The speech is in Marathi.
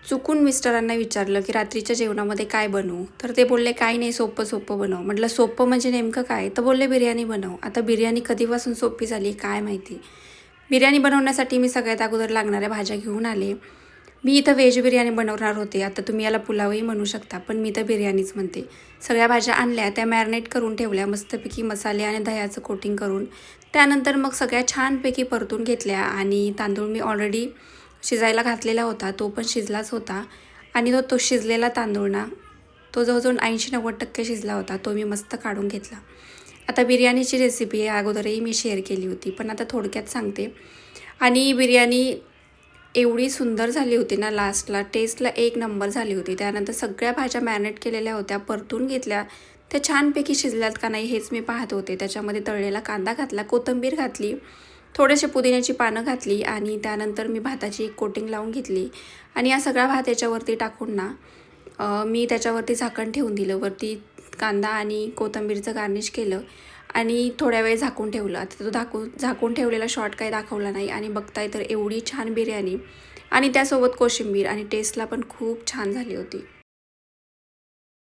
चुकून मिस्टरांना विचारलं की रात्रीच्या जेवणामध्ये काय बनवू, तर ते बोलले काही नाही, सोपं सोपं बनव. म्हटलं सोपं म्हणजे नेमकं काय? तर बोलले बिर्याणी बनव. आता बिर्याणी कधीपासून सोपी झाली काय माहिती. बिर्याणी बनवण्यासाठी मी सगळ्यात अगोदर लागणाऱ्या भाज्या घेऊन आले. मी इथं व्हेज बिर्याणी बनवणार होते. आता तुम्ही याला पुलावही म्हणू शकता, पण मी तर बिर्याणीच म्हणते. सगळ्या भाज्या आणल्या, त्या मॅरिनेट करून ठेवल्या मस्तपैकी मसाले आणि दह्याचं कोटिंग करून. त्यानंतर मग सगळ्या छानपैकी परतून घेतल्या आणि तांदूळ मी ऑलरेडी शिजायला घातलेला होता, तो पण शिजलाच होता. आणि तो शिजलेला तांदूळ ना, तो जवळजवळ 80-90% शिजला होता. तो मी मस्त काढून घेतला. आता बिर्याणीची रेसिपी आहे, अगोदरही मी शेअर केली होती, पण आता थोडक्यात सांगते. आणि बिर्याणी एवढी सुंदर झाली होती ना, लास्टला टेस्टला एक नंबर झाली होती. त्यानंतर सगळ्या भाज्या मॅरिनेट केलेल्या होत्या, परतून घेतल्या. त्या छानपैकी शिजल्यात का नाही हेच मी पाहत होते. त्याच्यामध्ये तळलेला कांदा घातला, कोथिंबीर घातली, थोडेसे पुदिन्याची पानं घातली आणि त्यानंतर मी भाताची एक कोटिंग लावून घेतली. आणि हा सगळा भात याच्यावरती टाकून ना, मी त्याच्यावरती झाकण ठेवून दिलं. वरती कांदा आणि कोथिंबीरचं गार्निश केलं आणि थोड्या वेळ झाकून ठेवलं. आता तो झाकून ठेवलेला शॉट काही दाखवला नाही आणि बघताय तर एवढी छान बिर्याणी आणि त्यासोबत कोशिंबीर आणि टेस्टला पण खूप छान झाली होती.